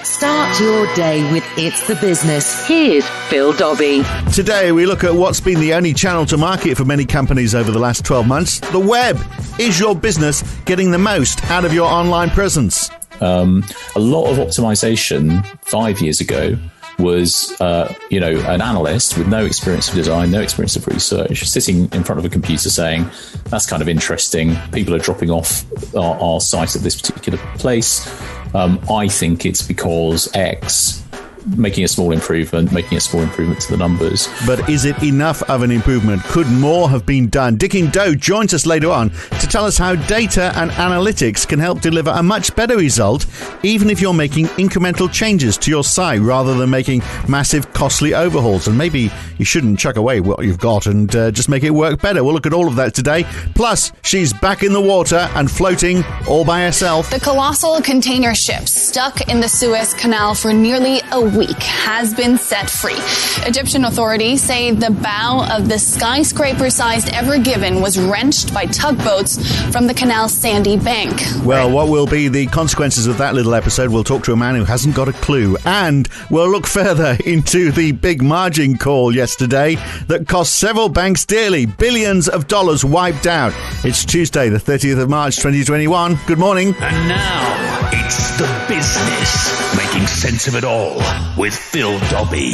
Start your day with It's the Business. Here's Phil Dobbie. Today we look at what's been the only channel to market for many companies over the last 12 months, the web. Is your business getting the most out of your online presence? A lot of optimization 5 years ago was, an analyst with no experience of design, no experience of research, sitting in front of a computer saying, that's kind of interesting. People are dropping off our site at this particular place. I think it's because X, making a small improvement to the numbers. But is it enough of an improvement? Could more have been done? Dickin Doe joins us later on to tell us how data and analytics can help deliver a much better result, even if you're making incremental changes to your site rather than making massive, costly overhauls. And maybe you shouldn't chuck away what you've got and just make it work better. We'll look at all of that today. Plus, she's back in the water and floating all by herself. The colossal container ship stuck in the Suez Canal for nearly a week has been set free. Egyptian authorities say the bow of the skyscraper-sized Ever Given was wrenched by tugboats from the canal's sandy bank. Well, what will be the consequences of that little episode? We'll talk to a man who hasn't got a clue. And we'll look further into the big margin call yesterday that cost several banks dearly. Billions of dollars wiped out. It's Tuesday, the 30th of March, 2021. Good morning. And now, it's the business, making sense of it all with Phil Dobbie.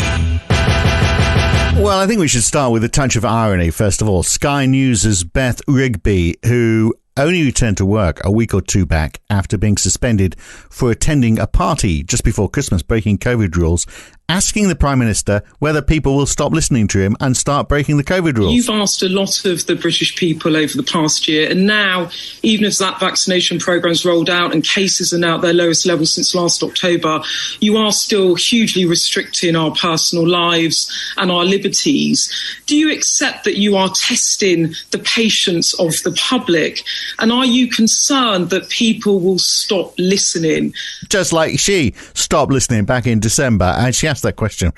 Well, I think we should start with a touch of irony, first of all. Sky News' Beth Rigby, who only returned to work a week or two back after being suspended for attending a party just before Christmas, breaking COVID rules, asking the Prime Minister whether people will stop listening to him and start breaking the COVID rules. You've asked a lot of the British people over the past year, and now, even as that vaccination programme's rolled out and cases are now at their lowest level since last October, you are still hugely restricting our personal lives and our liberties. Do you accept that you are testing the patience of the public? And are you concerned that people will stop listening? Just like she stopped listening back in December, and she asked that question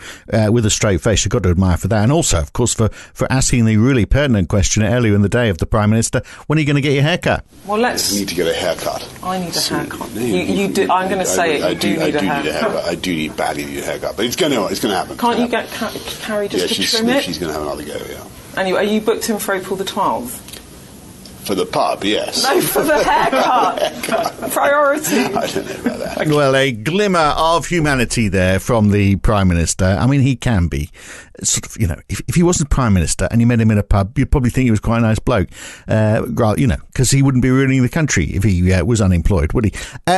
with a straight face. You've got to admire for that. And also, of course, for asking the really pertinent question earlier in the day of the Prime Minister, when are you going to get your hair cut? Well, You need to get a haircut. I need a haircut. You do. I'm going to say it. You do need a haircut. I do badly need a haircut, but it's going to happen. Can't you get Carrie just to trim it? She's going to have another go, yeah. Anyway, are you booked in for April the 12th? For the pub, yes. No, for the haircut. Priority. I don't know about that. Well, a glimmer of humanity there from the Prime Minister. I mean, he can be sort of, if he wasn't Prime Minister and you met him in a pub, you'd probably think he was quite a nice bloke, because he wouldn't be ruining the country if he was unemployed, would he?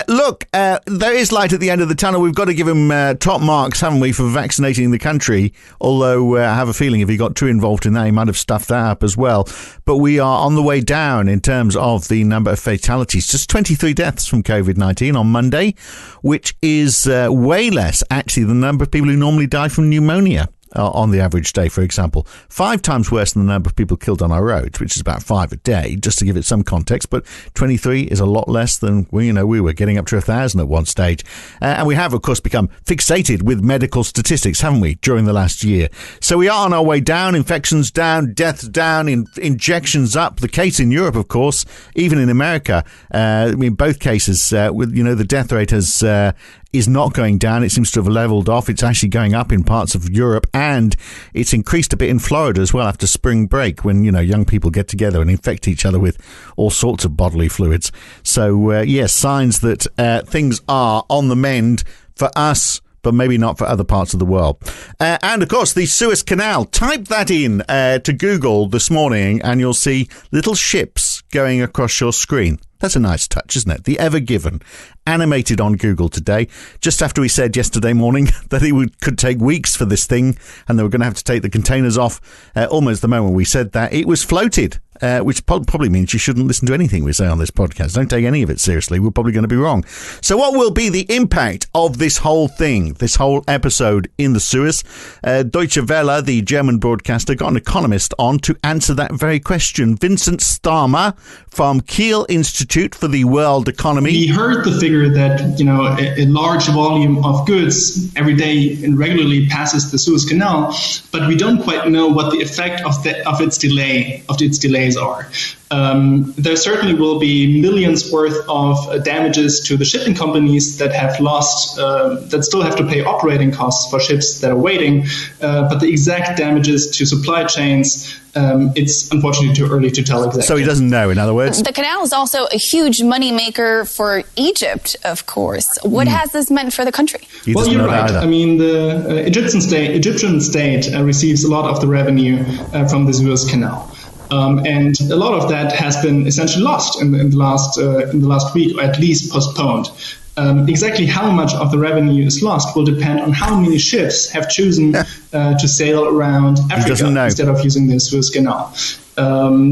Look, there is light at the end of the tunnel. We've got to give him top marks, haven't we, for vaccinating the country, although I have a feeling if he got too involved in that, he might have stuffed that up as well. But we are on the way down in terms of the number of fatalities. Just 23 deaths from COVID-19 on Monday, which is way less, actually, than the number of people who normally die from pneumonia on the average day, for example. 5 times worse than the number of people killed on our roads, which is about 5 a day, just to give it some context. But 23 is a lot less than, we were getting up to 1,000 at one stage. And we have, of course, become fixated with medical statistics, haven't we, during the last year? So we are on our way down, infections down, deaths down, injections up. The case in Europe, of course, even in America, both cases, the death rate is not going down. It seems to have leveled off. It's actually going up in parts of Europe, and it's increased a bit in Florida as well after spring break, when young people get together and infect each other with all sorts of bodily fluids. So yes, signs that things are on the mend for us, but maybe not for other parts of the world. And of course, the Suez Canal. Type that in to Google this morning and you'll see little ships going across your screen. That's a nice touch, isn't it? The Ever Given, animated on Google today, just after we said yesterday morning that it could take weeks for this thing and they were going to have to take the containers off. Almost the moment we said that, it was floated, which probably means you shouldn't listen to anything we say on this podcast. Don't take any of it seriously. We're probably going to be wrong. So what will be the impact of this whole thing, this whole episode in the Suez? Deutsche Welle, the German broadcaster, got an economist on to answer that very question. Vincent Starmer from Kiel Institute for the World Economy. We heard the figure that, a large volume of goods every day and regularly passes the Suez Canal, but we don't quite know what the effect of its delays days are. There certainly will be millions worth of damages to the shipping companies that have lost, that still have to pay operating costs for ships that are waiting. But the exact damages to supply chains, it's unfortunately too early to tell exactly. So he doesn't know, in other words. The canal is also a huge moneymaker for Egypt, of course. What has this meant for the country? Well, you're right. Either. I mean, the Egyptian state receives a lot of the revenue from the Suez Canal. And a lot of that has been essentially lost in the last week, or at least postponed. Exactly how much of the revenue is lost will depend on how many ships have chosen to sail around Africa instead of using the Suez Canal.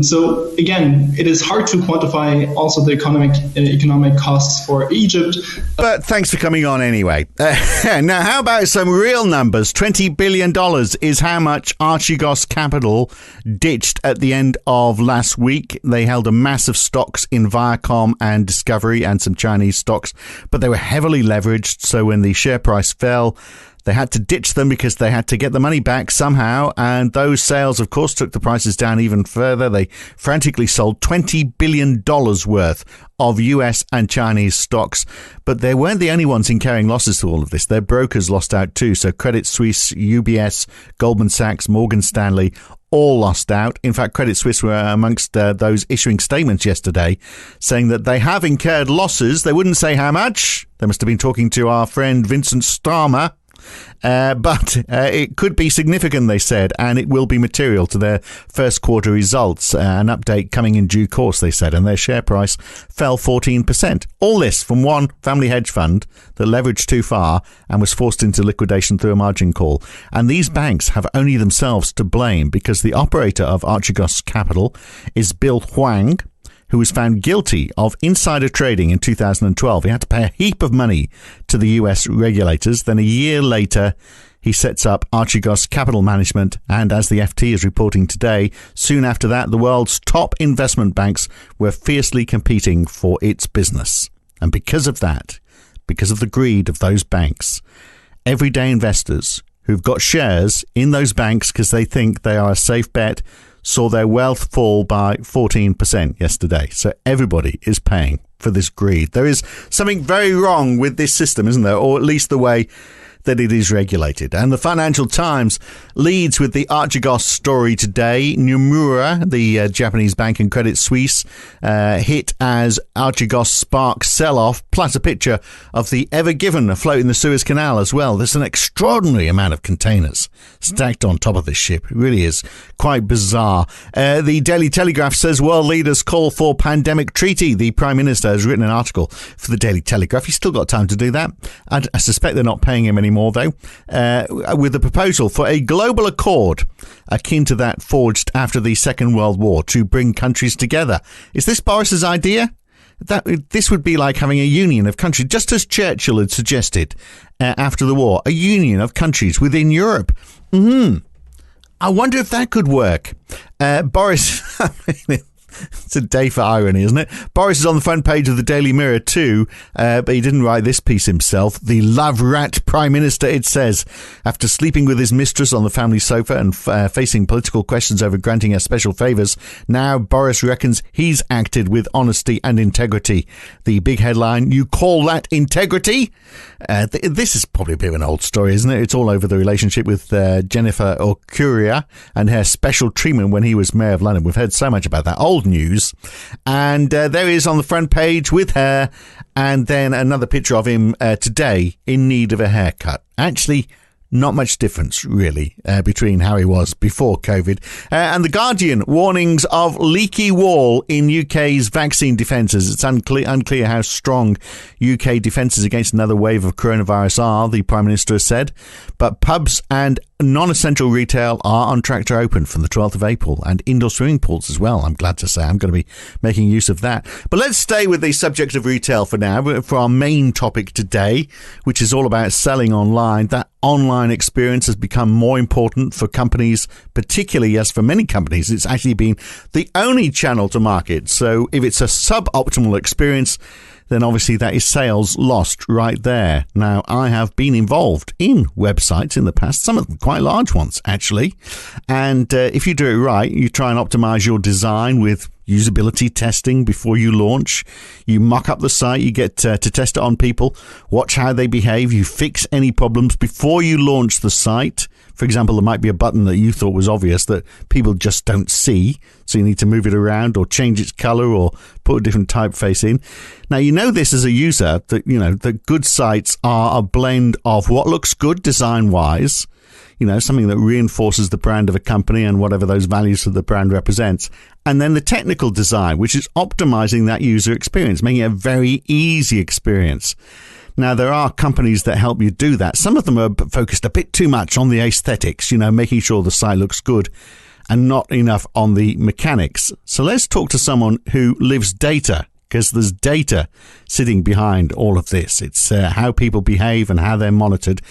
So again, it is hard to quantify also the economic costs for Egypt. But thanks for coming on anyway. Now, how about some real numbers? $20 billion is how much Archegos Capital ditched at the end of last week. They held a massive stocks in Viacom and Discovery and some Chinese stocks, but they were heavily leveraged. So when the share price fell, they had to ditch them because they had to get the money back somehow. And those sales, of course, took the prices down even further. They frantically sold $20 billion worth of US and Chinese stocks. But they weren't the only ones incurring losses to all of this. Their brokers lost out too. So Credit Suisse, UBS, Goldman Sachs, Morgan Stanley, all lost out. In fact, Credit Suisse were amongst those issuing statements yesterday saying that they have incurred losses. They wouldn't say how much. They must have been talking to our friend Vincent Starmer. But it could be significant, they said, and it will be material to their first quarter results. An update coming in due course, they said, and their share price fell 14%. All this from one family hedge fund that leveraged too far and was forced into liquidation through a margin call. And these banks have only themselves to blame because the operator of Archegos Capital is Bill Huang, who was found guilty of insider trading in 2012. He had to pay a heap of money to the US regulators. Then a year later, he sets up Archegos Capital Management. And as the FT is reporting today, soon after that, the world's top investment banks were fiercely competing for its business. And because of that, because of the greed of those banks, everyday investors who've got shares in those banks because they think they are a safe bet saw their wealth fall by 14% yesterday. So everybody is paying for this greed. There is something very wrong with this system, isn't there? Or at least the way that it is regulated. And the Financial Times leads with the Archegos story today. Nomura, the Japanese bank, and Credit Suisse hit as Archegos sparks sell-off, plus a picture of the Ever Given afloat in the Suez Canal as well. There's an extraordinary amount of containers stacked on top of this ship. It really is quite bizarre. The Daily Telegraph says world leaders call for pandemic treaty. The Prime Minister has written an article for the Daily Telegraph. He's still got time to do that. I suspect they're not paying him anymore, though, with the proposal for a global accord akin to that forged after the Second World War to bring countries together. Is this Boris's idea? This would be like having a union of countries, just as Churchill had suggested after the war, a union of countries within Europe. I wonder if that could work. Boris... It's a day for irony, isn't it? Boris is on the front page of the Daily Mirror too, but he didn't write this piece himself. The love rat Prime Minister, it says. After sleeping with his mistress on the family sofa and facing political questions over granting her special favours, now Boris reckons he's acted with honesty and integrity. The big headline, you call that integrity? This is probably a bit of an old story, isn't it? It's all over the relationship with Jennifer Ocuria and her special treatment when he was Mayor of London. We've heard so much about that. Old news. And there he is on the front page with her, and then another picture of him today in need of a haircut. Actually, not much difference, really, between how he was before COVID. And The Guardian, warnings of leaky wall in UK's vaccine defences. It's unclear how strong UK defences against another wave of coronavirus are, the Prime Minister has said. But pubs and non-essential retail are on track to open from the 12th of April, and indoor swimming pools as well, I'm glad to say. I'm going to be making use of that. But let's stay with the subject of retail for now, for our main topic today, which is all about selling online. That online experience has become more important for companies, particularly as for many companies, it's actually been the only channel to market. So if it's a suboptimal experience, then obviously that is sales lost right there. Now, I have been involved in websites in the past, some of them quite large ones, actually. And if you do it right, you try and optimize your design with usability testing before you launch. You mock up the site, you get to test it on people, watch how they behave, you fix any problems before you launch the site. For example, there might be a button that you thought was obvious that people just don't see, so you need to move it around or change its color or put a different typeface in. Now, you know this as a user, that that good sites are a blend of what looks good design-wise, something that reinforces the brand of a company and whatever those values of the brand represents. And then the technical design, which is optimizing that user experience, making it a very easy experience. Now, there are companies that help you do that. Some of them are focused a bit too much on the aesthetics, making sure the site looks good and not enough on the mechanics. So let's talk to someone who lives data, because there's data sitting behind all of this. It's how people behave and how they're monitored.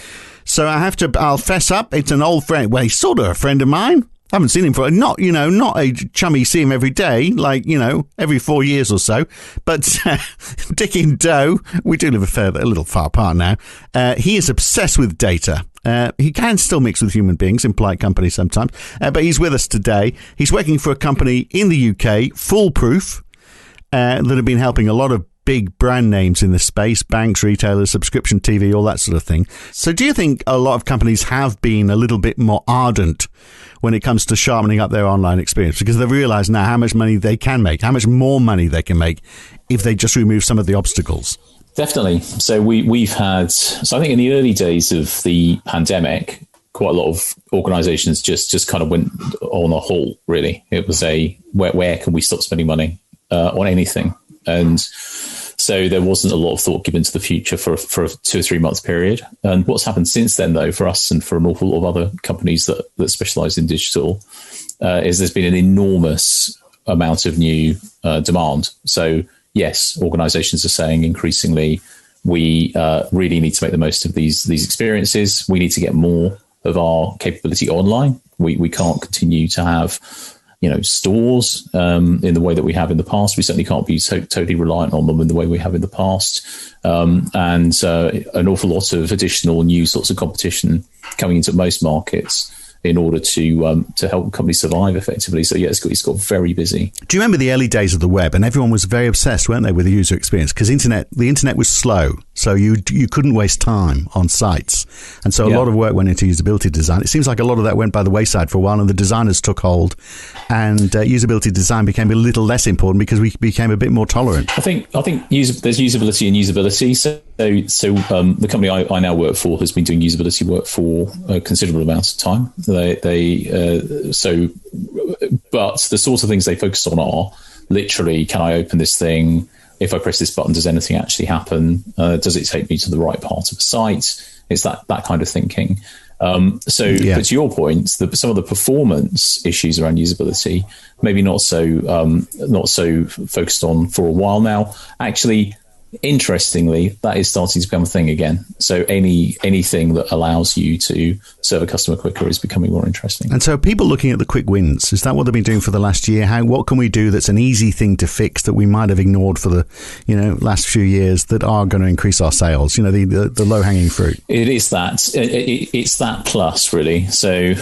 So I'll fess up. It's an old friend. Well, he's sort of a friend of mine. I haven't seen him for not a chummy, see him every day, every 4 years or so. But Dick and Doe, we do live a little far apart now. He is obsessed with data. He can still mix with human beings in polite company sometimes, but he's with us today. He's working for a company in the UK, Foolproof, that have been helping a lot of big brand names in the space, banks, retailers, subscription TV, all that sort of thing. So do you think a lot of companies have been a little bit more ardent when it comes to sharpening up their online experience, because they've realized now how much money they can make, how much more money they can make if they just remove some of the obstacles? Definitely. So we've had, I think in the early days of the pandemic, quite a lot of organizations just kind of went on a halt, really. It was where can we stop spending money on anything? And so there wasn't a lot of thought given to the future for a 2 or 3 month period. And what's happened since then, though, for us and for an awful lot of other companies that specialize in digital, is there's been an enormous amount of new demand. So yes, organizations are saying increasingly, we really need to make the most of these experiences. We need to get more of our capability online. We can't continue to have stores in the way that we have in the past. We certainly can't be totally reliant on them in the way we have in the past. And an awful lot of additional new sorts of competition coming into most markets in order to help companies survive effectively. So yeah, it's got very busy. Do you remember the early days of the web? And everyone was very obsessed, weren't they, with the user experience? Because the internet was slow, so you couldn't waste time on sites, and so a lot of work went into usability design. It seems like a lot of that went by the wayside for a while, and the designers took hold, and usability design became a little less important because we became a bit more tolerant. I think there's usability and usability. So the company I now work for has been doing usability work for a considerable amount of time. But the sorts of things they focus on are literally, can I open this thing? If I press this button, does anything actually happen? Does it take me to the right part of the site? It's that kind of thinking. But to your point, some of the performance issues around usability, maybe not so focused on for a while now. Actually, interestingly, that is starting to become a thing again. So anything that allows you to serve a customer quicker is becoming more interesting. And so people looking at the quick wins, is that what they've been doing for the last year? What can we do that's an easy thing to fix that we might have ignored for the last few years that are going to increase our sales? The low-hanging fruit. It is that. It's that plus, really. So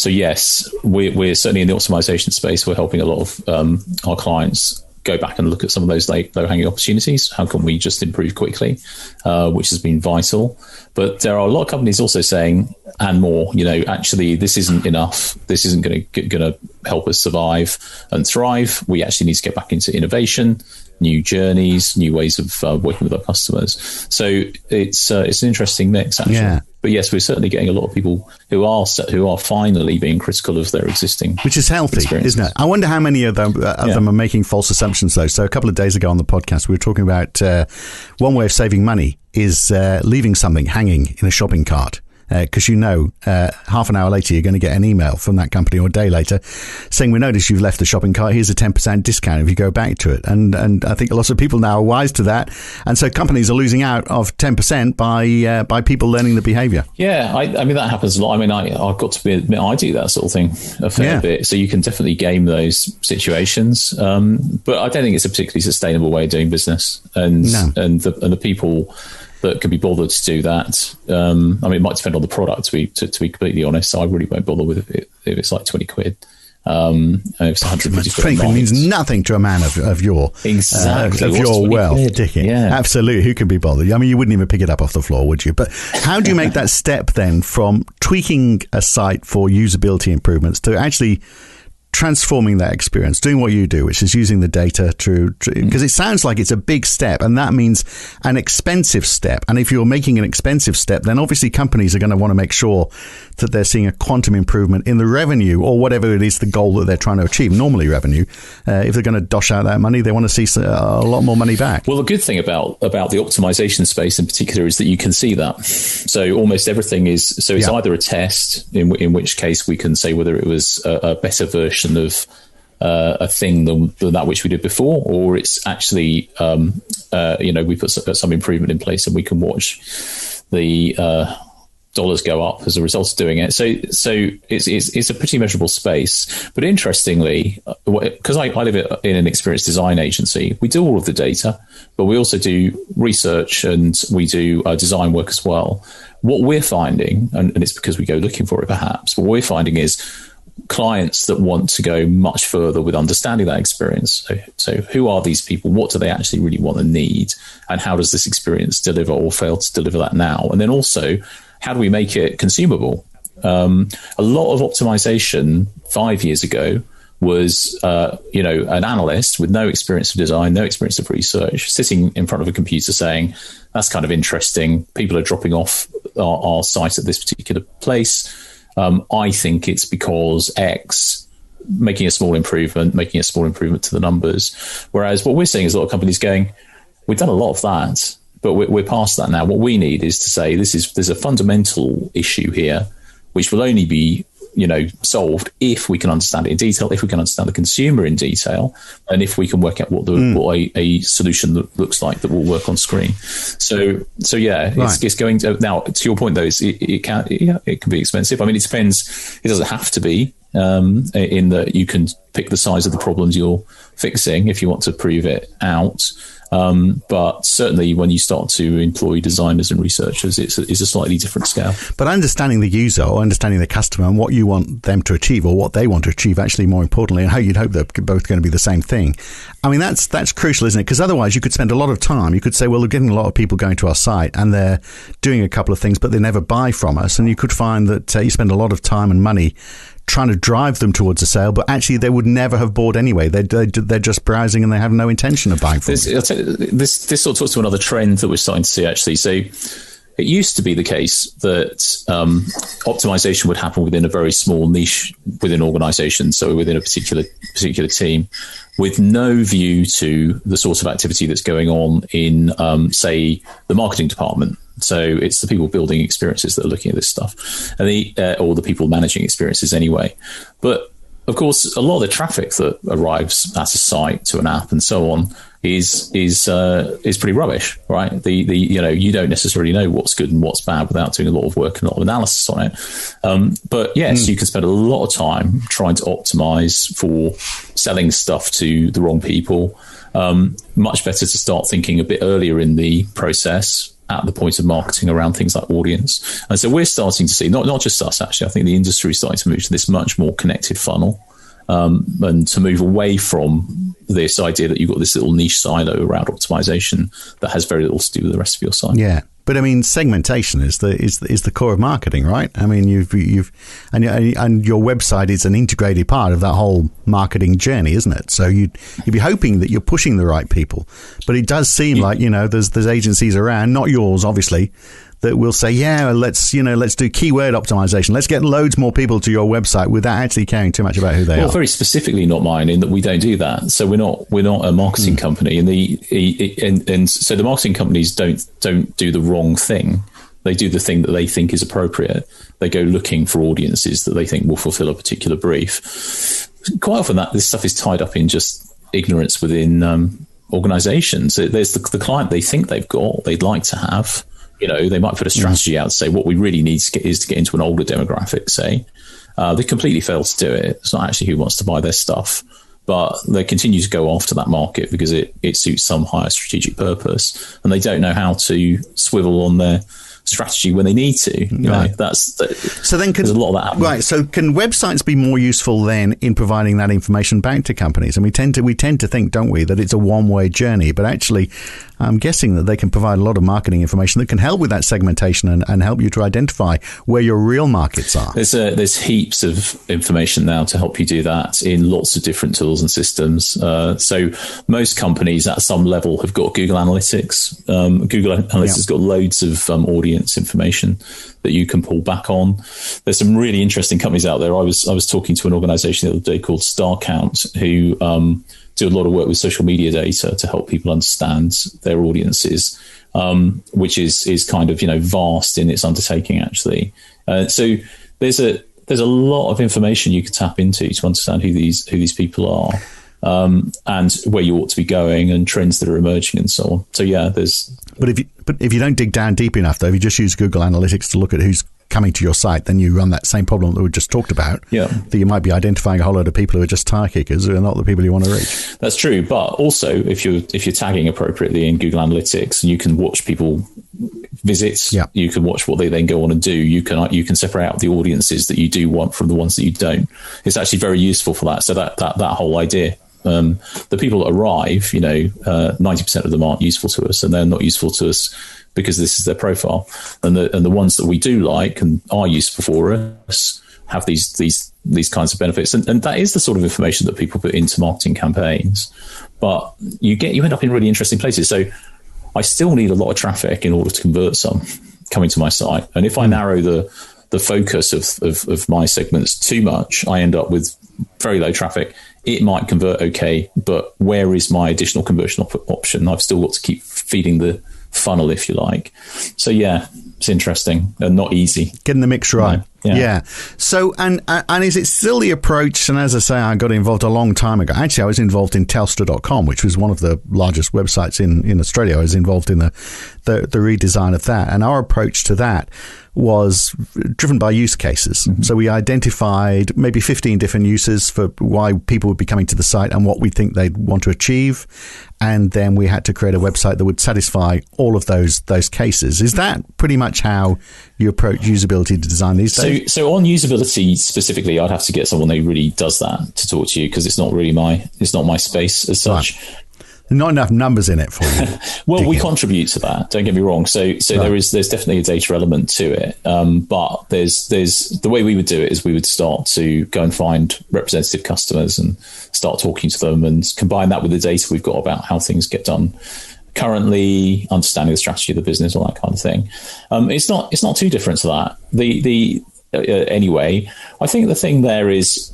yes, we're certainly in the optimization space. We're helping a lot of our clients go back and look at some of those low-hanging opportunities. How can we just improve quickly, which has been vital. But there are a lot of companies also saying, and more, actually, this isn't enough. This isn't going to help us survive and thrive. We actually need to get back into innovation, new journeys, new ways of working with our customers. So it's an interesting mix, actually. Yeah. But yes, we're certainly getting a lot of people who are finally being critical of their existing, which is healthy, isn't it? I wonder how many of them are making false assumptions, though. So a couple of days ago on the podcast, we were talking about one way of saving money is leaving something hanging in a shopping cart. because half an hour later you're going to get an email from that company, or a day later, saying, we noticed you've left the shopping cart, here's a 10% discount if you go back to it. And I think lots of people now are wise to that, and so companies are losing out of 10% by people learning the behavior. Yeah, I mean, that happens a lot. I mean, I've got to admit, I do that sort of thing a fair bit, so you can definitely game those situations, but I don't think it's a particularly sustainable way of doing business, and the people that can be bothered to do that. I mean, it might depend on the product, to be completely honest. So I really won't bother with it if it's like 20 quid. If it's 150 quid, 20 quid means nothing to a man of your ticket. Yeah, absolutely. Who can be bothered? I mean, you wouldn't even pick it up off the floor, would you? But how do you make that step then from tweaking a site for usability improvements to actually transforming that experience, doing what you do, which is using the data because it sounds like it's a big step, and that means an expensive step. And if you're making an expensive step, then obviously companies are going to want to make sure that they're seeing a quantum improvement in the revenue, or whatever it is, the goal that they're trying to achieve, normally revenue. If they're going to dosh out that money, they want to see a lot more money back. Well, the good thing about the optimization space in particular is that you can see that. So almost everything is, so it's either a test, in which case we can say whether it was a better version of a thing than that which we did before, or it's actually we put some improvement in place and we can watch the dollars go up as a result of doing it. So it's a pretty measurable space. But interestingly, because I live in an experience design agency, we do all of the data, but we also do research and we do design work as well. What we're finding, and it's because we go looking for it perhaps, what we're finding is clients that want to go much further with understanding that experience. So who are these people? What do they actually really want and need? And how does this experience deliver or fail to deliver that now? And then also, how do we make it consumable? A lot of optimization 5 years ago was, an analyst with no experience of design, no experience of research, sitting in front of a computer saying, that's kind of interesting. People are dropping off our site at this particular place. I think it's because X, making a small improvement to the numbers. Whereas what we're seeing is a lot of companies going, we've done a lot of that, but we're past that now. What we need is to say there's a fundamental issue here, which will only be solved if we can understand it in detail, if we can understand the consumer in detail, and if we can work out what a solution that looks like that will work on screen. So yeah, right. It's going to, now to your point though, it can be expensive. I mean, it depends. It doesn't have to be in that you can pick the size of the problems you're fixing if you want to prove it out. But certainly when you start to employ designers and researchers, it's a slightly different scale. But understanding the user or understanding the customer and what you want them to achieve or what they want to achieve, actually more importantly, and how you'd hope they're both going to be the same thing. I mean, that's crucial, isn't it? Because otherwise you could spend a lot of time. You could say, well, we're getting a lot of people going to our site and they're doing a couple of things, but they never buy from us. And you could find that you spend a lot of time and money trying to drive them towards a sale, but actually they would never have bought anyway. They're just browsing and they have no intention of buying from it. This sort of talks to another trend that we're starting to see, actually. So it used to be the case that optimization would happen within a very small niche within organizations, so within a particular team, with no view to the sort of activity that's going on in, say, the marketing department. So it's the people building experiences that are looking at this stuff, and or the people managing experiences anyway. But of course, a lot of the traffic that arrives at a site to an app and so on is pretty rubbish, right? You don't necessarily know what's good and what's bad without doing a lot of work and a lot of analysis on it. But yes, you can spend a lot of time trying to optimize for selling stuff to the wrong people. Much better to start thinking a bit earlier in the process, at the point of marketing, around things like audience. And so we're starting to see, not just us actually, I think the industry is starting to move to this much more connected funnel, and to move away from this idea that you've got this little niche silo around optimization that has very little to do with the rest of your site. Yeah. But I mean, segmentation is the core of marketing, right? I mean, you've and your website is an integrated part of that whole marketing journey, isn't it? So you'd be hoping that you're pushing the right people, but it does seem like there's agencies around, not yours, obviously, that will say, yeah, let's do keyword optimization. Let's get loads more people to your website without actually caring too much about who they are. Well, very specifically not mine, in that we don't do that. So we're not a marketing company, and so the marketing companies don't do the wrong thing. They do the thing that they think is appropriate. They go looking for audiences that they think will fulfill a particular brief. Quite often this stuff is tied up in just ignorance within organizations. There's the client they think they'd like to have. They might put a strategy out to say what we really need is to get into an older demographic, say. They completely fail to do it. It's not actually who wants to buy their stuff, but they continue to go after that market because it suits some higher strategic purpose, and they don't know how to swivel on their strategy when they need to. So then there's a lot of that happening. Right. So can websites be more useful then in providing that information back to companies? And we tend to think, don't we, that it's a one-way journey, but actually I'm guessing that they can provide a lot of marketing information that can help with that segmentation and help you to identify where your real markets are. There's heaps of information now to help you do that in lots of different tools and systems. So most companies at some level have got Google Analytics. Google Analytics has got loads of audience information that you can pull back on. There's some really interesting companies out there. I was talking to an organization the other day called StarCount, who do a lot of work with social media data to help people understand their audiences, which is kind of vast in its undertaking actually. So there's a lot of information you can tap into to understand who these people are. And where you ought to be going and trends that are emerging and so on. So yeah, But if you don't dig down deep enough, though, if you just use Google Analytics to look at who's coming to your site, then you run that same problem that we just talked about. Yeah, that you might be identifying a whole load of people who are just tire kickers who are not the people you want to reach. That's true, but also if you're tagging appropriately in Google Analytics, you can watch people visits. Yeah. You can watch what they then go on and do. You can separate out the audiences that you do want from the ones that you don't. It's actually very useful for that. So that whole idea. The people that arrive, 90% of them aren't useful to us, and they're not useful to us because this is their profile. And the ones that we do like and are useful for us have these kinds of benefits. And that is the sort of information that people put into marketing campaigns. But you end up in really interesting places. So I still need a lot of traffic in order to convert some coming to my site. And if I narrow the focus of my segments too much, I end up with very low traffic. It might convert okay, but where is my additional conversion option? I've still got to keep feeding the funnel, if you like. So yeah, it's interesting and not easy. Getting the mix right. Yeah. So, and is it still the approach? And as I say, I got involved a long time ago. Actually, I was involved in Telstra.com, which was one of the largest websites in Australia. I was involved in the redesign of that. And our approach to that was driven by use cases. Mm-hmm. So we identified maybe 15 different uses for why people would be coming to the site and what we think they'd want to achieve. And then we had to create a website that would satisfy all of those cases. Is that pretty much how you approach usability to design these days? So on usability specifically, I'd have to get someone who really does that to talk to you, because it's not my space as such. Right. Not enough numbers in it for you. Well, we contribute to that. Don't get me wrong. So right. there's definitely a data element to it. But there's the way we would do it is we would start to go and find representative customers and start talking to them and combine that with the data we've got about how things get done currently, understanding the strategy of the business, all that kind of thing. It's not too different to that. Anyway, I think the thing there is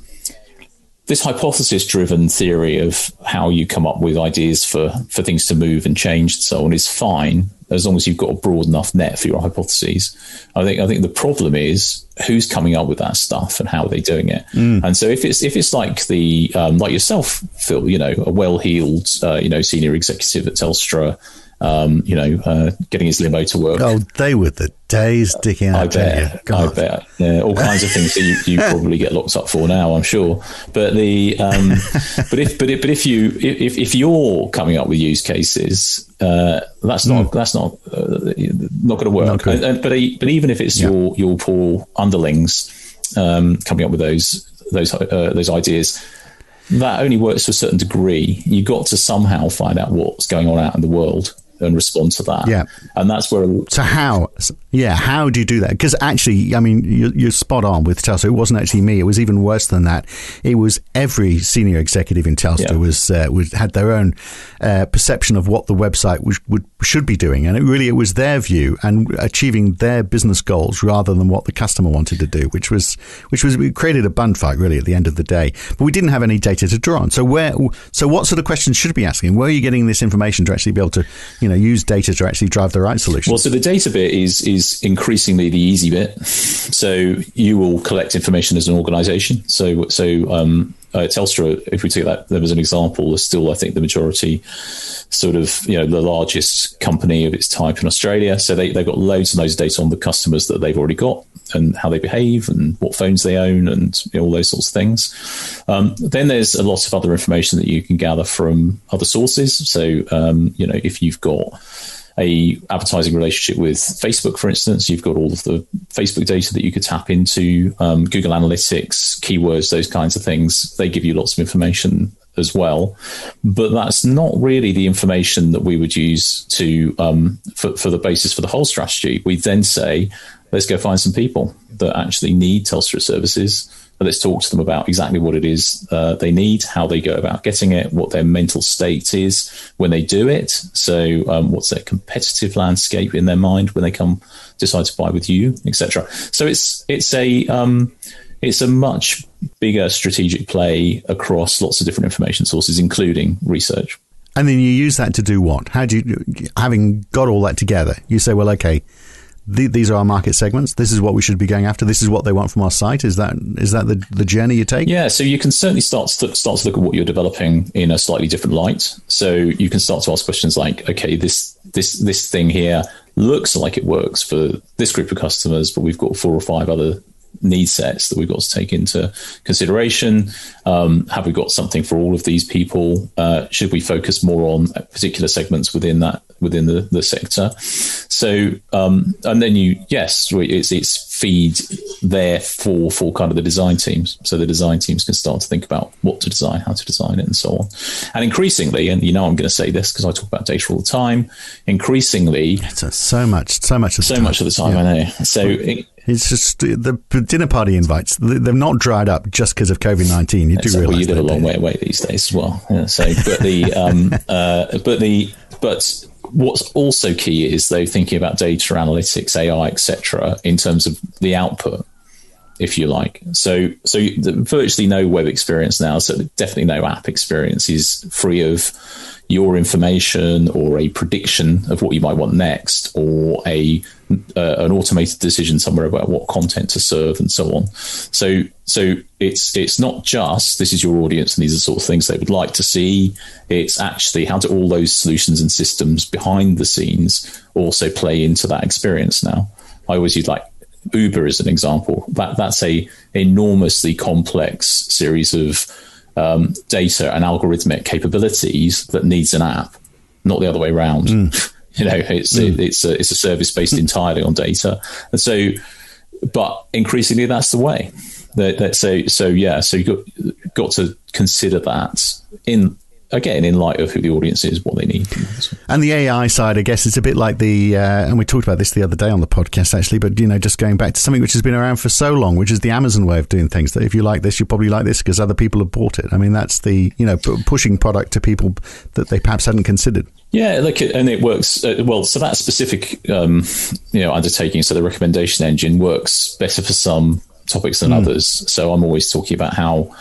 this hypothesis-driven theory of how you come up with ideas for things to move and change and so on is fine, as long as you've got a broad enough net for your hypotheses. I think the problem is who's coming up with that stuff and how are they doing it. And so if it's like like yourself, Phil, a well-heeled senior executive at Telstra, getting his limo to work. Oh, they were the days, Dickie. I bet. Yeah, all kinds of things that you probably get locked up for now, I'm sure. But if you're coming up with use cases, that's not going to work. But even if it's your poor underlings coming up with those ideas, that only works to a certain degree. You got to somehow find out what's going on out in the world and respond to that. Yeah. And that's where... So how do you do that? Because actually, I mean, you're spot on with Telstra. It wasn't actually me. It was even worse than that. It was every senior executive in Telstra had their own perception of what the website should be doing. And it was their view and achieving their business goals rather than what the customer wanted to do, which it created a bun fight really at the end of the day. But we didn't have any data to draw on. So what sort of questions should we be asking? Where are you getting this information to actually be able to, use data to actually drive the right solution? Well, so the data bit is increasingly the easy bit. So you will collect information as an organization. So Telstra, if we take that as an example, is still, I think, the majority sort of, the largest company of its type in Australia. So they've got loads and loads of data on the customers that they've already got and how they behave and what phones they own and all those sorts of things. Then there's a lot of other information that you can gather from other sources. So, if you've got a advertising relationship with Facebook, for instance, you've got all of the Facebook data that you could tap into, Google Analytics, keywords, those kinds of things. They give you lots of information as well, but that's not really the information that we would use to for the basis for the whole strategy. We then say, let's go find some people that actually need Telstra services. Let's talk to them about exactly what it is they need, how they go about getting it, what their mental state is when they do it. So what's their competitive landscape in their mind when they decide to buy with you, etc. So it's a much bigger strategic play across lots of different information sources, including research. And then you use that to do what? How do you, having got all that together, you say, well, okay, these are our market segments. This is what we should be going after. This is what they want from our site. Is that the journey you take? Yeah. So you can certainly start to look at what you're developing in a slightly different light. So you can start to ask questions like, okay, this thing here looks like it works for this group of customers, but we've got 4 or 5 other need sets that we've got to take into consideration. Have we got something for all of these people? Should we focus more on particular segments within the sector? So, and then it's feed there for kind of the design teams. So the design teams can start to think about what to design, how to design it, and so on. And increasingly, and I'm going to say this because I talk about data all the time. Increasingly, it's so much of the time. Yeah. I know. So. It's just the dinner party invites. They're not dried up just because of COVID-19. You do realize you live a long way away these days as well. Yeah, so, but what's also key is though thinking about data analytics, AI, etc., in terms of the output, if you like. So virtually no web experience now. So definitely no app experience is free of your information or a prediction of what you might want next, or an automated decision somewhere about what content to serve and so on. So it's not just this is your audience and these are the sort of things they would like to see. It's actually how do all those solutions and systems behind the scenes also play into that experience now. I always use like Uber as an example. That's a enormously complex series of data and algorithmic capabilities that needs an app, not the other way around. It's a service based entirely on data, and so, but increasingly that's the way. So you've got to consider that in light of who the audience is, what they need. And the AI side, I guess, it's a bit like and we talked about this the other day on the podcast, actually, but, just going back to something which has been around for so long, which is the Amazon way of doing things, that if you like this, you probably like this because other people have bought it. I mean, that's the, pushing product to people that they perhaps hadn't considered. Yeah, and it works well. So that specific, undertaking, so the recommendation engine works better for some topics than others. So I'm always talking about how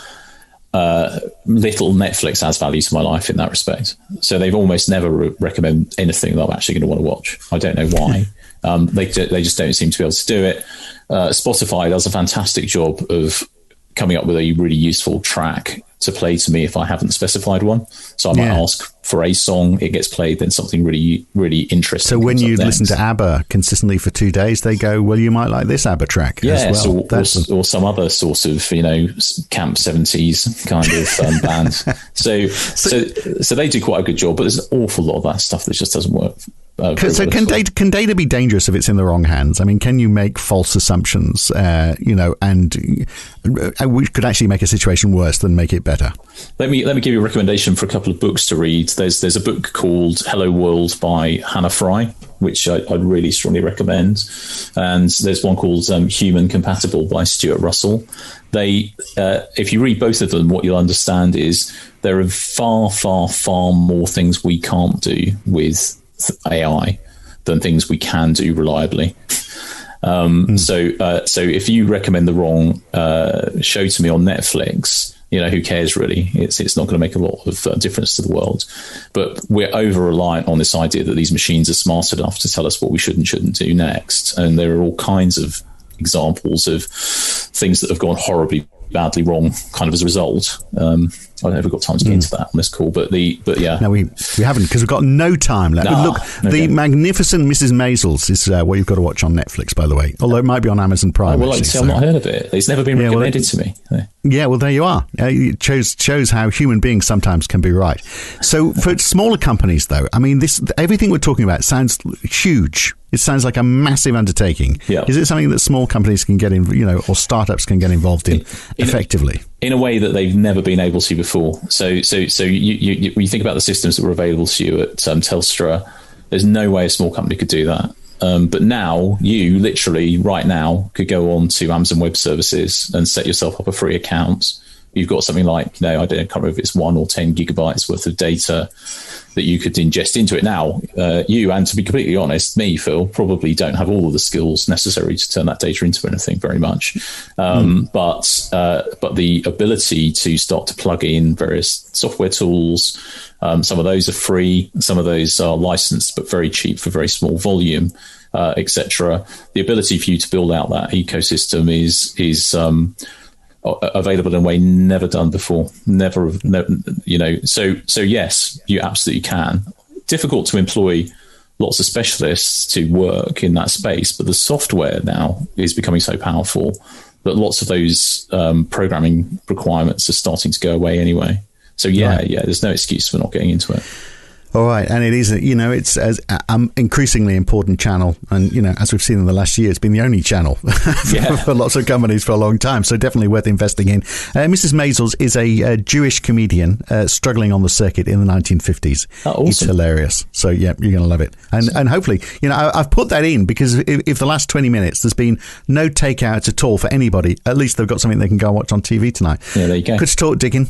little Netflix adds value to my life in that respect. So they've almost never recommend anything that I'm actually going to want to watch. I don't know why. They just don't seem to be able to do it. Spotify does a fantastic job of coming up with a really useful track to play to me if I haven't specified one. So I might ask for a song, it gets played, then something really, really interesting. So when you listen to ABBA consistently for 2 days, they go, well, you might like this ABBA track as well. Or some other sort of, camp 70s kind of band. So they do quite a good job, but there's an awful lot of that stuff that just doesn't work. Can data be dangerous if it's in the wrong hands? I mean, can you make false assumptions, and we could actually make a situation worse than make it better? Let me give you a recommendation for a couple of books to read. There's a book called Hello World by Hannah Fry, which I'd really strongly recommend. And there's one called Human Compatible by Stuart Russell. If you read both of them, what you'll understand is there are far, far, far more things we can't do with AI than things we can do reliably. So if you recommend the wrong show to me on Netflix, who cares really? It's not going to make a lot of difference to the world. But we're over-reliant on this idea that these machines are smart enough to tell us what we should and shouldn't do next. And there are all kinds of examples of things that have gone horribly badly wrong kind of as a result. I don't know if we've got time to get into that on this call, but yeah. No, we haven't, because we've got no time left. Look, the magnificent Mrs. Maisels is what you've got to watch on Netflix, by the way. Although it might be on Amazon Prime. Well, I've not heard of it. It's never been recommended to me. Yeah, well, there you are. It shows how human beings sometimes can be right. So for smaller companies, though, I mean, everything we're talking about sounds huge. It sounds like a massive undertaking. Yeah. Is it something that small companies can get in, or startups can get involved in effectively? In a way that they've never been able to before. So you when you think about the systems that were available to you at Telstra, there's no way a small company could do that. But now you literally right now could go on to Amazon Web Services and set yourself up a free account. You've got something like, I can't remember if it's 1 or 10 gigabytes worth of data that you could ingest into it. Now, you, and to be completely honest, me, Phil, probably don't have all of the skills necessary to turn that data into anything very much. But the ability to start to plug in various software tools, some of those are free, some of those are licensed, but very cheap for very small volume, etc. The ability for you to build out that ecosystem is available in a way never done before. So yes, you absolutely can. Difficult to employ lots of specialists to work in that space, but the software now is becoming so powerful that lots of those programming requirements are starting to go away anyway. So there's no excuse for not getting into it. All right, and it is, it's an increasingly important channel, and as we've seen in the last year, it's been the only channel for lots of companies for a long time. So definitely worth investing in. Mrs. Maisels is a Jewish comedian struggling on the circuit in the 1950s. Oh, awesome. It's hilarious. So yeah, you're going to love it, and hopefully, I've put that in because if the last 20 minutes there's been no takeout at all for anybody, at least they've got something they can go and watch on TV tonight. Yeah, there you go. Good to talk, Diggin.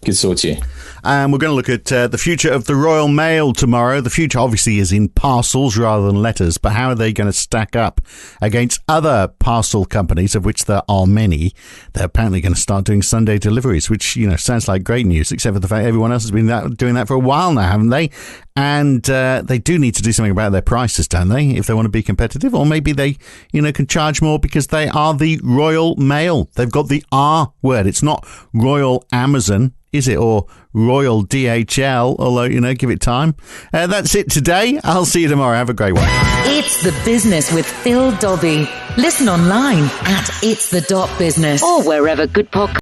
Good to talk to you. And we're going to look at the future of the Royal Mail tomorrow. The future obviously is in parcels rather than letters, but how are they going to stack up against other parcel companies, of which there are many? They're apparently going to start doing Sunday deliveries, which, sounds like great news, except for the fact everyone else has been doing that for a while now, haven't they? And they do need to do something about their prices, don't they, if they want to be competitive? Or maybe they, can charge more because they are the Royal Mail. They've got the R word. It's not Royal Amazon, is it? Or Royal DHL, although, give it time. That's it today. I'll see you tomorrow. Have a great one. It's the Business with Phil Dobbie. Listen online at itsthedotbusiness or wherever good podcasts